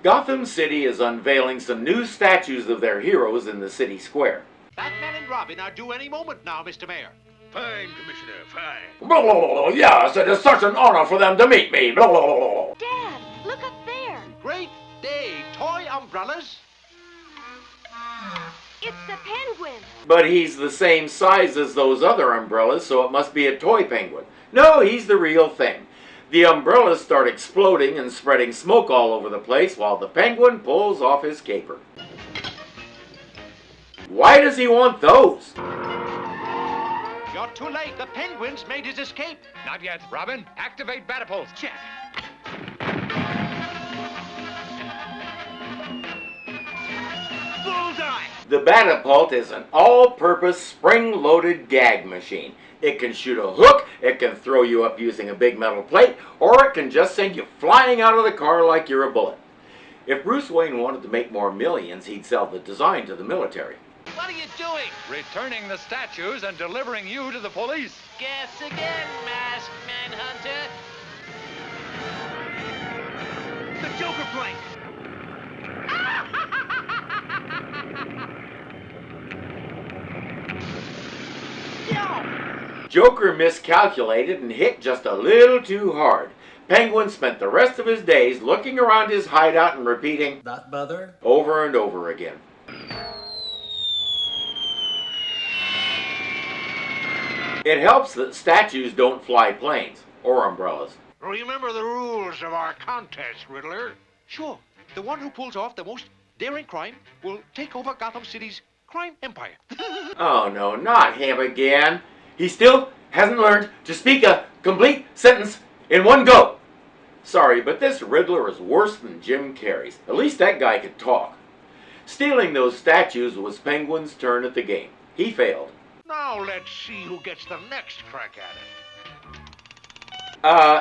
Gotham City is unveiling some new statues of their heroes in the city square. Batman and Robin are due any moment now, Mr. Mayor. Fine, Commissioner, fine. Blah, blah, blah, yes, it is such an honor for them to meet me. Blah, blah, blah, blah. Dad, look up there. Great day, toy umbrellas. It's the penguin. But he's the same size as those other umbrellas, so it must be a toy penguin. No, he's the real thing. The umbrellas start exploding and spreading smoke all over the place while the penguin pulls off his caper. Why does he want those? You're too late. The penguin's made his escape. Not yet. Robin, activate Batapulse. Check. Bullseye! The Batapult is an all-purpose spring-loaded gag machine. It can shoot a hook, it can throw you up using a big metal plate, or it can just send you flying out of the car like you're a bullet. If Bruce Wayne wanted to make more millions, he'd sell the design to the military. What are you doing? Returning the statues and delivering you to the police. Guess again, Masked Manhunter. The Joker plank! Joker miscalculated and hit just a little too hard. Penguin spent the rest of his days looking around his hideout and repeating, "That better?" over and over again. It helps that statues don't fly planes or umbrellas. Remember the rules of our contest, Riddler? Sure. The one who pulls off the most daring crime will take over Gotham City's crime empire. Oh no, not him again. He still hasn't learned to speak a complete sentence in one go. Sorry, but this Riddler is worse than Jim Carrey's. At least that guy could talk. Stealing those statues was Penguin's turn at the game. He failed. Now let's see who gets the next crack at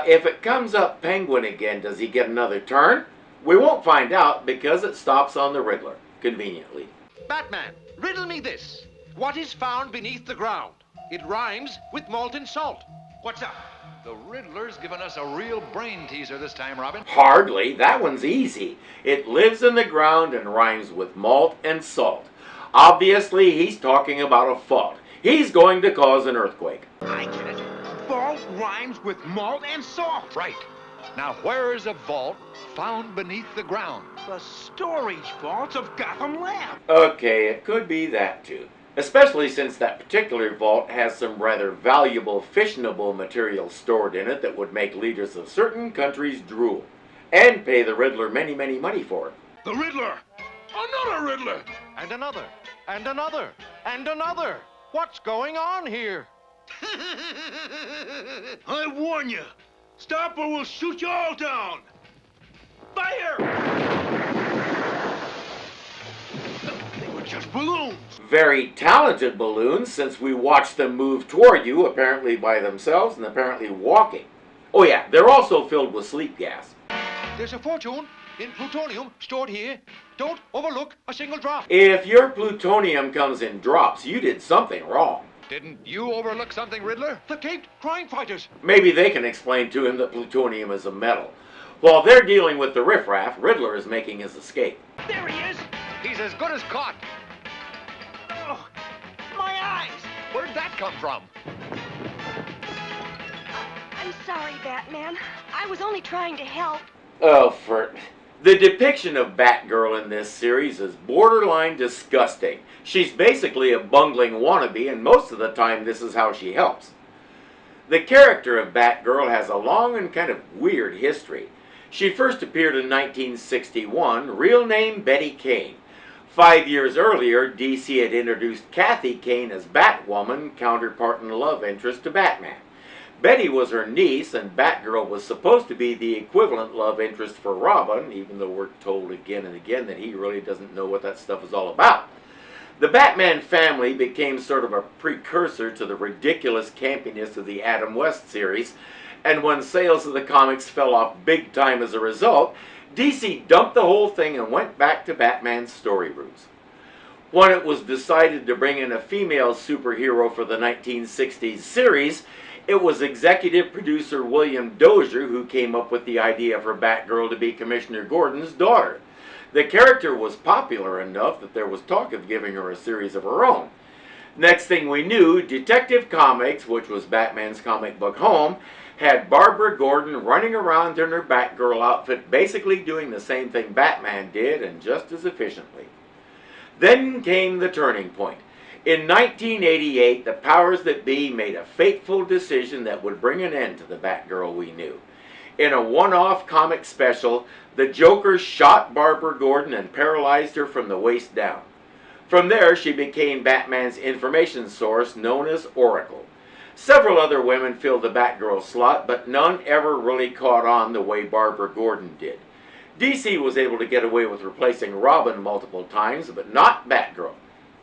it. If it comes up Penguin again, does he get another turn? We won't find out because it stops on the Riddler, conveniently. Batman, riddle me this. What is found beneath the ground? It rhymes with molten salt. What's up? The Riddler's given us a real brain teaser this time, Robin. Hardly. That one's easy. It lives in the ground and rhymes with malt and salt. Obviously, he's talking about a fault. He's going to cause an earthquake. I get it. Vault rhymes with malt and salt. Right. Now, where is a vault found beneath the ground? The storage vaults of Gotham Lab. Okay, it could be that too. Especially since that particular vault has some rather valuable fissionable material stored in it that would make leaders of certain countries drool. And pay the Riddler many, many money for it. The Riddler. Another Riddler. And another. And another. And another. What's going on here? I warn you. Stop or we'll shoot you all down. Fire! They were just balloons. Very talented balloons, since we watched them move toward you, apparently by themselves and apparently walking. Oh yeah, they're also filled with sleep gas. There's a fortune in plutonium stored here. Don't overlook a single drop. If your plutonium comes in drops, you did something wrong. Didn't you overlook something, Riddler? The caped crime fighters. Maybe they can explain to him that plutonium is a metal. While they're dealing with the riffraff, Riddler is making his escape. There he is. He's as good as caught. Oh, my eyes. Where'd that come from? I'm sorry, Batman. I was only trying to help. Oh, the depiction of Batgirl in this series is borderline disgusting. She's basically a bungling wannabe, and most of the time this is how she helps. The character of Batgirl has a long and kind of weird history. She first appeared in 1961, real name Betty Kane. 5 years earlier, DC had introduced Kathy Kane as Batwoman, counterpart and love interest to Batman. Betty was her niece, and Batgirl was supposed to be the equivalent love interest for Robin, even though we're told again and again that he really doesn't know what that stuff is all about. The Batman family became sort of a precursor to the ridiculous campiness of the Adam West series, and when sales of the comics fell off big time as a result, DC dumped the whole thing and went back to Batman's story roots. When it was decided to bring in a female superhero for the 1960s series, it was executive producer William Dozier who came up with the idea for Batgirl to be Commissioner Gordon's daughter. The character was popular enough that there was talk of giving her a series of her own. Next thing we knew, Detective Comics, which was Batman's comic book home, had Barbara Gordon running around in her Batgirl outfit, basically doing the same thing Batman did and just as efficiently. Then came the turning point. In 1988, the powers that be made a fateful decision that would bring an end to the Batgirl we knew. In a one-off comic special, the Joker shot Barbara Gordon and paralyzed her from the waist down. From there, she became Batman's information source, known as Oracle. Several other women filled the Batgirl slot, but none ever really caught on the way Barbara Gordon did. DC was able to get away with replacing Robin multiple times, but not Batgirl.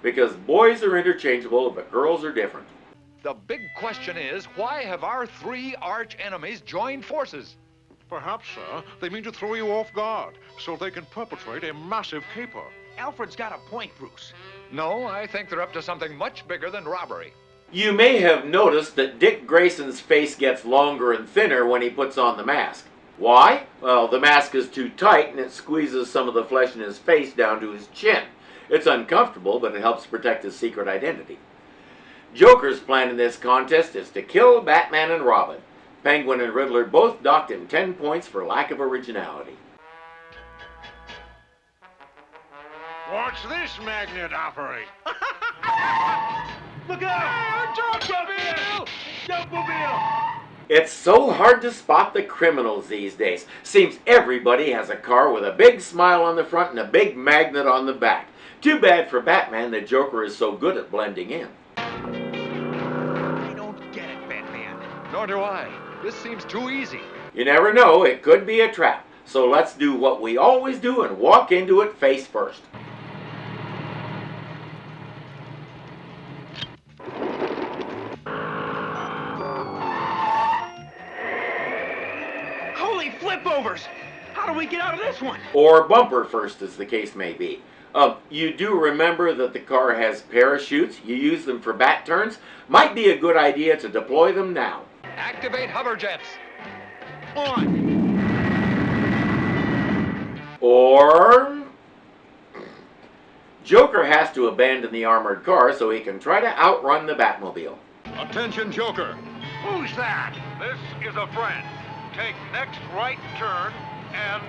Because boys are interchangeable, but girls are different. The big question is, why have our three arch enemies joined forces? Perhaps, sir, they mean to throw you off guard so they can perpetrate a massive caper. Alfred's got a point, Bruce. No, I think they're up to something much bigger than robbery. You may have noticed that Dick Grayson's face gets longer and thinner when he puts on the mask. Why? Well, the mask is too tight and it squeezes some of the flesh in his face down to his chin. It's uncomfortable, but it helps protect his secret identity. Joker's plan in this contest is to kill Batman and Robin. Penguin and Riddler both docked him 10 points for lack of originality. Watch this magnet operate. Look out! Jumpmobile! Jumpmobile! It's so hard to spot the criminals these days. Seems everybody has a car with a big smile on the front and a big magnet on the back. Too bad for Batman that Joker is so good at blending in. I don't get it, Batman. Nor do I. This seems too easy. You never know, it could be a trap. So let's do what we always do and walk into it face first. Holy flipovers! How do we get out of this one? Or bumper first, as the case may be. You do remember that the car has parachutes. You use them for bat turns. Might be a good idea to deploy them now. Activate hover jets. On! Or Joker has to abandon the armored car so he can try to outrun the Batmobile. Attention, Joker. Who's that? This is a friend. Take next right turn and...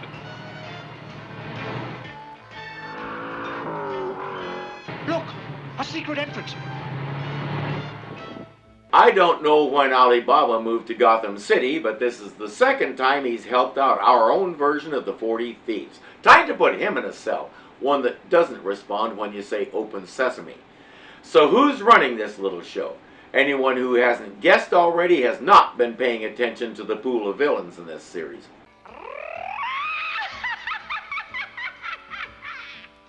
Look, a secret entrance. I don't know when Alibaba moved to Gotham City, but this is the second time he's helped out our own version of the 40 Thieves. Time to put him in a cell, one that doesn't respond when you say open sesame. So who's running this little show? Anyone who hasn't guessed already has not been paying attention to the pool of villains in this series.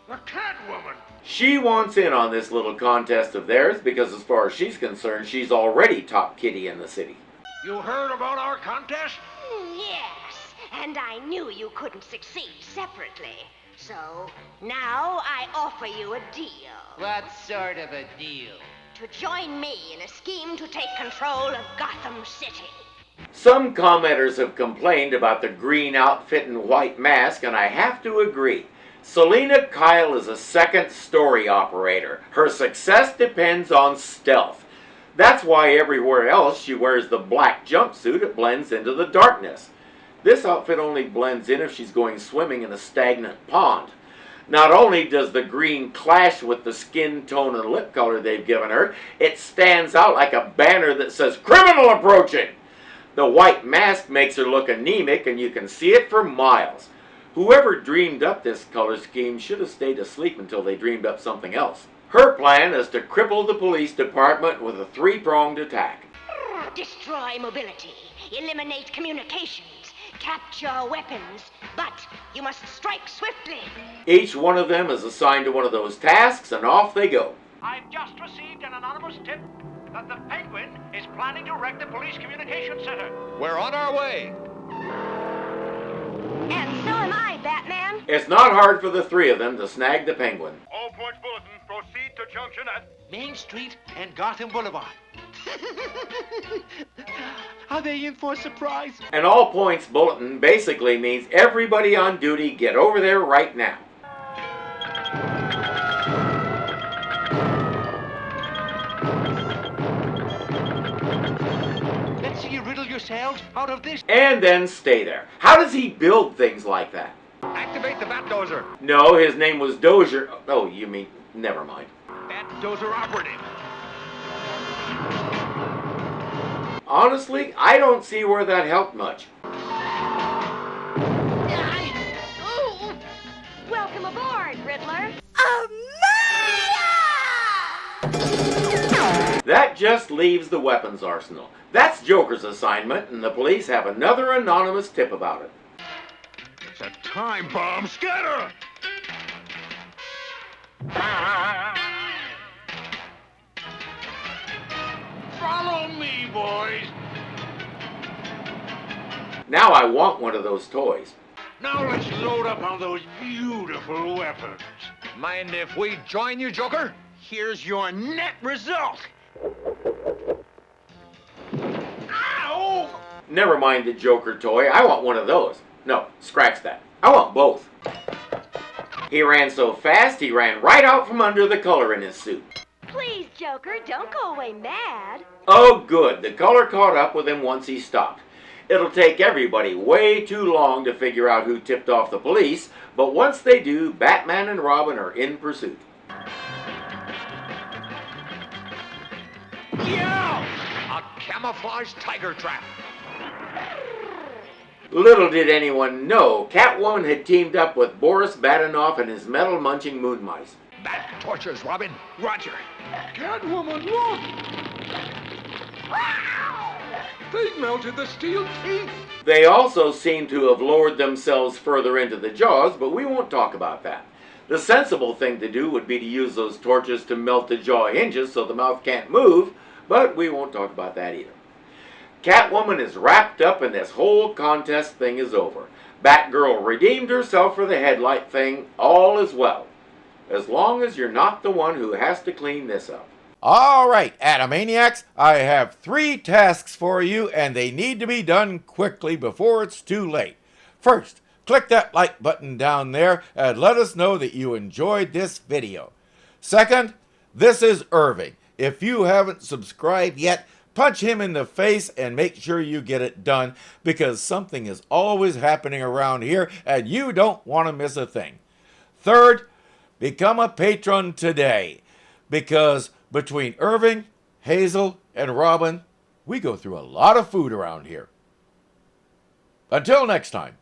The Catwoman. She wants in on this little contest of theirs because as far as she's concerned, she's already top kitty in the city. You heard about our contest? Yes, and I knew you couldn't succeed separately. So, now I offer you a deal. What sort of a deal? To join me in a scheme to take control of Gotham City. Some commenters have complained about the green outfit and white mask, and I have to agree. Selina Kyle is a second story operator. Her success depends on stealth. That's why everywhere else she wears the black jumpsuit. It blends into the darkness. This outfit only blends in if she's going swimming in a stagnant pond. Not only does the green clash with the skin tone and lip color they've given her, it stands out like a banner that says "Criminal Approaching!" The white mask makes her look anemic and you can see it for miles. Whoever dreamed up this color scheme should have stayed asleep until they dreamed up something else. Her plan is to cripple the police department with a three-pronged attack. Destroy mobility, eliminate communications, capture weapons, but you must strike swiftly. Each one of them is assigned to one of those tasks and off they go. I've just received an anonymous tip that the Penguin is planning to wreck the police communication center. We're on our way. And so am I, Batman. It's not hard for the three of them to snag the Penguin. All points bulletin, proceed to junction at Main Street and Gotham Boulevard. Are they in for a surprise? An all points bulletin basically means everybody on duty get over there right now. you riddle yourselves out of this? And then stay there. How does he build things like that? Activate the Batdozer. No, his name was Dozier. Oh, you mean, never mind. Batdozer operative. Honestly, I don't see where that helped much. Welcome aboard, Riddler. That just leaves the weapons arsenal. That's Joker's assignment, and the police have another anonymous tip about it. It's a time bomb. Scatter! Follow me, boys. Now I want one of those toys. Now let's load up on those beautiful weapons. Mind if we join you, Joker? Here's your net result. Ow! Never mind the Joker toy, I want one of those. No, scratch that. I want both. He ran so fast, he ran right out from under the color in his suit. Please, Joker, don't go away mad. Oh good, the color caught up with him once he stopped. It'll take everybody way too long to figure out who tipped off the police, but once they do, Batman and Robin are in pursuit. A camouflage tiger trap. Little did anyone know, Catwoman had teamed up with Boris Badenoff and his metal-munching moon mice. Bat torches, Robin. Roger. Catwoman, look! They melted the steel teeth! They also seem to have lowered themselves further into the jaws, but we won't talk about that. The sensible thing to do would be to use those torches to melt the jaw hinges so the mouth can't move, but we won't talk about that either. Catwoman is wrapped up and this whole contest thing is over. Batgirl redeemed herself for the headlight thing, all is well. As long as you're not the one who has to clean this up. All right, Atomaniacs, I have 3 tasks for you, and they need to be done quickly before it's too late. First, click that like button down there and let us know that you enjoyed this video. Second, this is Irving. If you haven't subscribed yet, punch him in the face and make sure you get it done, because something is always happening around here and you don't want to miss a thing. Third, become a patron today, because between Irving, Hazel, and Robin, we go through a lot of food around here. Until next time.